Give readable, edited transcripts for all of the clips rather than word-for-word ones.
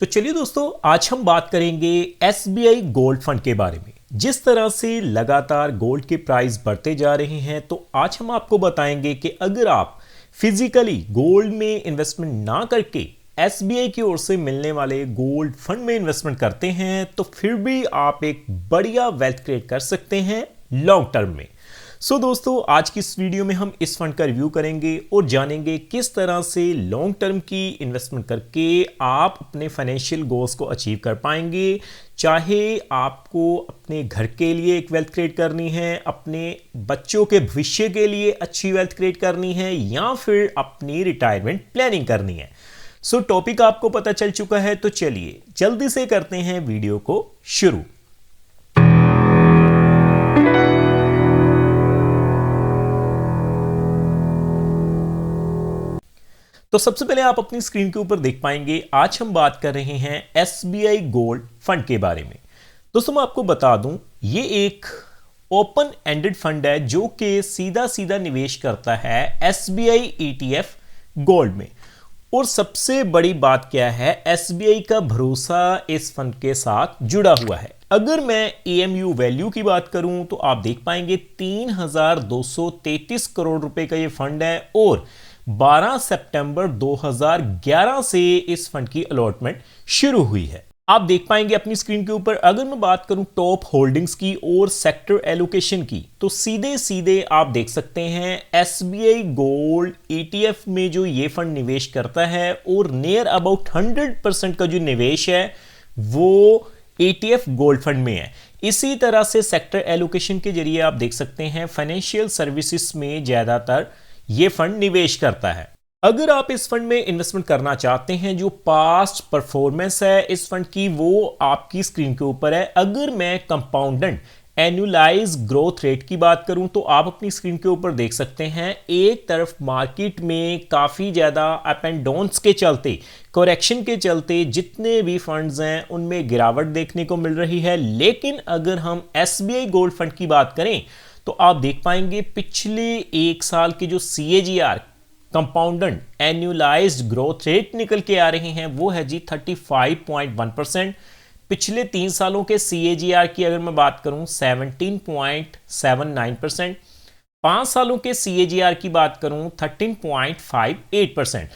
तो चलिए दोस्तों, आज हम बात करेंगे एसबीआई गोल्ड फंड के बारे में। जिस तरह से लगातार गोल्ड के प्राइस बढ़ते जा रहे हैं, तो आज हम आपको बताएंगे कि अगर आप फिजिकली गोल्ड में इन्वेस्टमेंट ना करके एसबीआई की ओर से मिलने वाले गोल्ड फंड में इन्वेस्टमेंट करते हैं, तो फिर भी आप एक बढ़िया वेल्थ क्रिएट कर सकते हैं लॉन्ग टर्म में। दोस्तों, आज की इस वीडियो में हम इस फंड का रिव्यू करेंगे और जानेंगे किस तरह से लॉन्ग टर्म की इन्वेस्टमेंट करके आप अपने फाइनेंशियल गोल्स को अचीव कर पाएंगे। चाहे आपको अपने घर के लिए एक वेल्थ क्रिएट करनी है, अपने बच्चों के भविष्य के लिए अच्छी वेल्थ क्रिएट करनी है, या फिर अपनी रिटायरमेंट प्लानिंग करनी है। टॉपिक आपको पता चल चुका है, तो चलिए जल्दी से करते हैं वीडियो को शुरू। तो सबसे पहले आप अपनी स्क्रीन के ऊपर देख पाएंगे, आज हम बात कर रहे हैं एसबीआई गोल्ड फंड के बारे में। दोस्तों, मैं आपको बता दूं, ये एक ओपन एंडेड फंड है जो कि सीधा सीधा निवेश करता है एसबीआई ईटीएफ गोल्ड में। और सबसे बड़ी बात क्या है, एसबीआई का भरोसा इस फंड के साथ जुड़ा हुआ है। अगर मैं एएमयू वैल्यू की बात करूं, तो आप देख पाएंगे 3,233 करोड़ रुपए का ये फंड है और 12 सितंबर 2011 से इस फंड की अलॉटमेंट शुरू हुई है। आप देख पाएंगे अपनी स्क्रीन के ऊपर। अगर मैं बात करूं टॉप होल्डिंग्स की और सेक्टर एलोकेशन की, तो सीधे सीधे आप देख सकते हैं एसबीआई गोल्ड ईटीएफ में जो ये फंड निवेश करता है, और नियर अबाउट 100% का जो निवेश है वो ईटीएफ गोल्ड फंड में है। इसी तरह से सेक्टर एलोकेशन के जरिए आप देख सकते हैं फाइनेंशियल सर्विसेज में ज्यादातर ये फंड निवेश करता है। अगर आप इस फंड में इन्वेस्टमेंट करना चाहते हैं, जो पास्ट परफॉर्मेंस है इस फंड की वो आपकी स्क्रीन के ऊपर है। अगर मैं कंपाउंडेड एनुअलाइज ग्रोथ रेट की बात करूं, तो आप अपनी स्क्रीन के ऊपर देख सकते हैं, एक तरफ मार्केट में काफी ज्यादा अप एंड डाउन्स के चलते, करेक्शन के चलते जितने भी फंड्स हैं उनमें गिरावट देखने को मिल रही है। लेकिन अगर हम एसबीआई गोल्ड फंड की बात करें, तो आप देख पाएंगे पिछले एक साल के जो CAGR compounded annualised growth rate निकल के आ रहे हैं वो है जी 35.1%। पिछले 3 सालों के सीएजीआर की अगर मैं बात करूं 17.79%। 5 सालों के सीएजीआर की बात करूं 13.58%।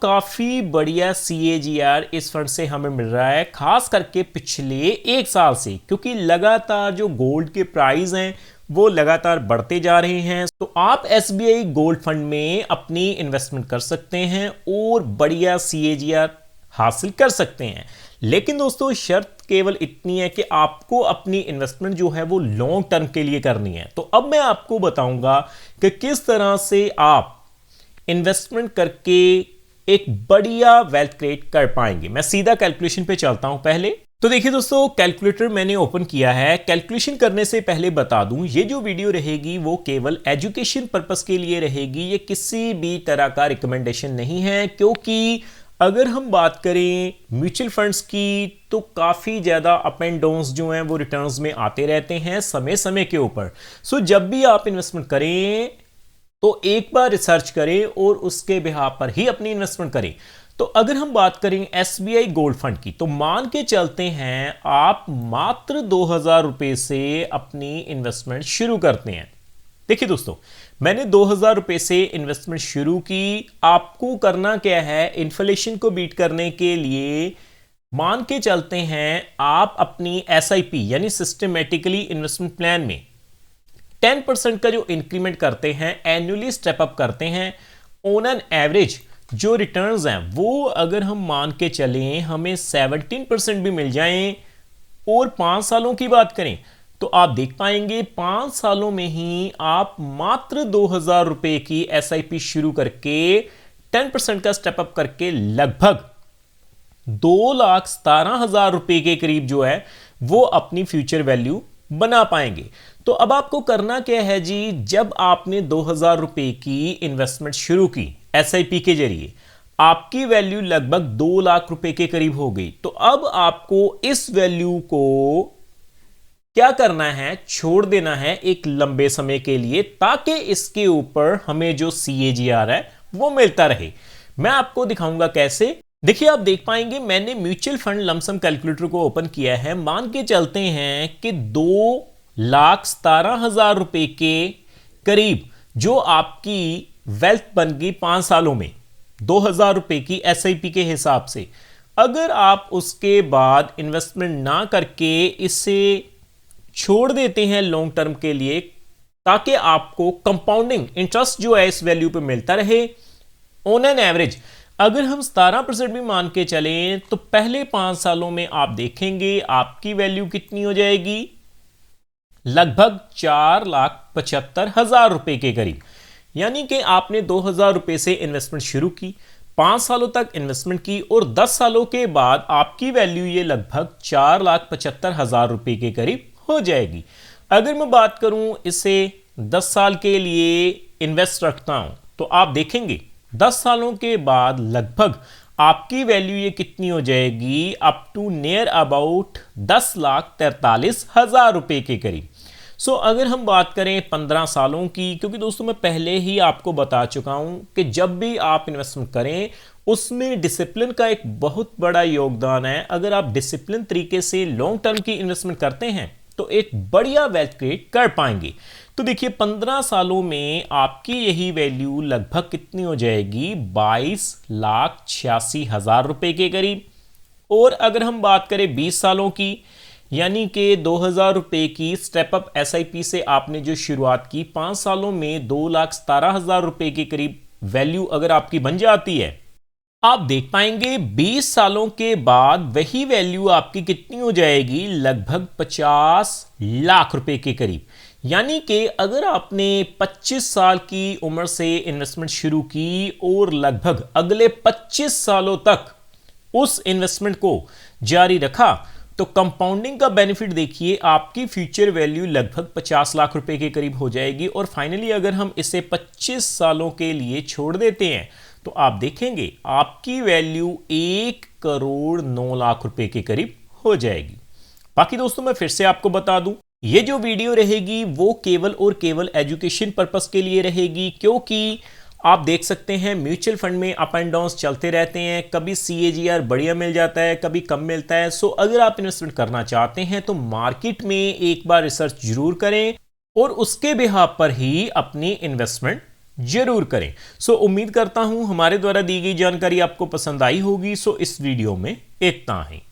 काफी बढ़िया सीएजीआर इस फंड से हमें मिल रहा है, खास करके पिछले एक साल से, क्योंकि लगातार जो गोल्ड के प्राइस हैं वो लगातार बढ़ते जा रहे हैं। तो आप एसबीआई गोल्ड फंड में अपनी इन्वेस्टमेंट कर सकते हैं और बढ़िया सीएजीआर हासिल कर सकते हैं। लेकिन दोस्तों, शर्त केवल इतनी है कि आपको अपनी इन्वेस्टमेंट जो है वो लॉन्ग टर्म के लिए करनी है। तो अब मैं आपको बताऊंगा कि किस तरह से आप इन्वेस्टमेंट करके एक बढ़िया वेल्थ क्रिएट कर पाएंगे। मैं सीधा कैलकुलेशन पे चलता हूं पहले। तो देखिए दोस्तों, कैलकुलेटर मैंने ओपन किया है। कैलकुलेशन करने से पहले बता दूं, ये जो वीडियो रहेगी वो केवल एजुकेशन पर्पस के लिए रहेगी, ये किसी भी तरह का रिकमेंडेशन नहीं है। क्योंकि अगर हम बात करें म्यूचुअल फंड्स की, तो काफी ज्यादा अप एंड डाउन्स जो हैं वो रिटर्न्स में आते रहते हैं समय समय के ऊपर। जब भी आप इन्वेस्टमेंट करें तो एक बार रिसर्च करें और उसके बिहाफ पर ही अपनी इन्वेस्टमेंट करें। तो अगर हम बात करें एसबीआई गोल्ड फंड की, तो मान के चलते हैं आप मात्र 2,000 रुपए से अपनी इन्वेस्टमेंट शुरू करते हैं। देखिए दोस्तों, मैंने 2,000 रुपए से इन्वेस्टमेंट शुरू की। आपको करना क्या है, इन्फ्लेशन को बीट करने के लिए मान के चलते हैं आप अपनी एसआईपी यानी सिस्टमेटिकली इन्वेस्टमेंट प्लान में 10% का जो इंक्रीमेंट करते हैं, एनुअली स्टेप अप करते हैं, ऑन एन एवरेज जो रिटर्न्स हैं वो अगर हम मान के चलें हमें 17% भी मिल जाएं, और 5 सालों की बात करें तो आप देख पाएंगे 5 सालों में ही आप मात्र 2,000 रुपए की एसआईपी शुरू करके 10% का स्टेप अप करके लगभग 2,17,000 रुपए के करीब जो है वो अपनी फ्यूचर वैल्यू बना पाएंगे। तो अब आपको करना क्या है जी, जब आपने 2,000 रुपए की इन्वेस्टमेंट शुरू की एसआईपी के जरिए, आपकी वैल्यू लगभग 2 लाख रुपए के करीब हो गई। तो अब आपको इस वैल्यू को क्या करना है, छोड़ देना है एक लंबे समय के लिए, ताकि इसके ऊपर हमें जो सीएजीआर है वो मिलता रहे। मैं आपको दिखाऊंगा कैसे। देखिए आप देख पाएंगे मैंने म्यूचुअल फंड लमसम कैलकुलेटर को ओपन किया है। मान के चलते हैं कि 2,17,000 रुपए के करीब जो आपकी वेल्थ बन गई 5 सालों में 2,000 रुपए की एसआईपी के हिसाब से। अगर आप उसके बाद इन्वेस्टमेंट ना करके इसे छोड़ देते हैं लॉन्ग टर्म के लिए ताकि आपको कंपाउंडिंग इंटरेस्ट जो है इस वैल्यू पे मिलता रहे ऑन एन एवरेज, अगर हम 17% भी मान के चलें तो पहले 5 सालों में आप देखेंगे आपकी वैल्यू कितनी हो जाएगी, लगभग 4,75,000 रुपए के करीब। यानी कि आपने 2,000 रुपए से इन्वेस्टमेंट शुरू की, 5 सालों तक इन्वेस्टमेंट की और 10 सालों के बाद आपकी वैल्यू ये लगभग 4,75,000 रुपए के करीब हो जाएगी। अगर मैं बात करूं इसे 10 साल के लिए इन्वेस्ट रखता हूं तो आप देखेंगे 10 सालों के बाद लगभग आपकी वैल्यू ये कितनी हो जाएगी, अप टू नियर अबाउट 10,43,000 रुपए के करीब। सो अगर हम बात करें 15 सालों की, क्योंकि दोस्तों मैं पहले ही आपको बता चुका हूं कि जब भी आप इन्वेस्टमेंट करें उसमें डिसिप्लिन का एक बहुत बड़ा योगदान है। अगर आप डिसिप्लिन तरीके से लॉन्ग टर्म की इन्वेस्टमेंट करते हैं तो एक बढ़िया वेल्थ क्रिएट कर पाएंगे। तो देखिए 15 सालों में आपकी यही वैल्यू लगभग कितनी हो जाएगी, 22,86,000 रुपए के करीब। और अगर हम बात करें 20 सालों की, यानी कि 2,000 रुपए की स्टेप अप एसआईपी से आपने जो शुरुआत की, 5 सालों में 2,17,000 रुपए के करीब वैल्यू अगर आपकी बन जाती है, आप देख पाएंगे 20 सालों के बाद वही वैल्यू आपकी कितनी हो जाएगी, लगभग 50 लाख रुपए के करीब। यानी कि अगर आपने 25 साल की उम्र से इन्वेस्टमेंट शुरू की और लगभग अगले 25 सालों तक उस इन्वेस्टमेंट को जारी रखा तो कंपाउंडिंग का बेनिफिट देखिए, आपकी फ्यूचर वैल्यू लगभग 50 लाख रुपए के करीब हो जाएगी। और फाइनली अगर हम इसे 25 सालों के लिए छोड़ देते हैं तो आप देखेंगे आपकी वैल्यू 1,09,00,000 रुपए के करीब हो जाएगी। बाकी दोस्तों मैं फिर से आपको बता दूं, ये जो वीडियो रहेगी वो केवल और केवल एजुकेशन पर्पस के लिए रहेगी, क्योंकि आप देख सकते हैं म्यूचुअल फंड में अप एंड डाउन चलते रहते हैं, कभी CAGR बढ़िया मिल जाता है, कभी कम मिलता है। सो अगर आप इन्वेस्टमेंट करना चाहते हैं तो मार्केट में एक बार रिसर्च जरूर करें और उसके बिहाफ पर ही अपनी इन्वेस्टमेंट जरूर करें। सो उम्मीद करता हूं हमारे द्वारा दी गई जानकारी आपको पसंद आई होगी। सो इस वीडियो में इतना ही।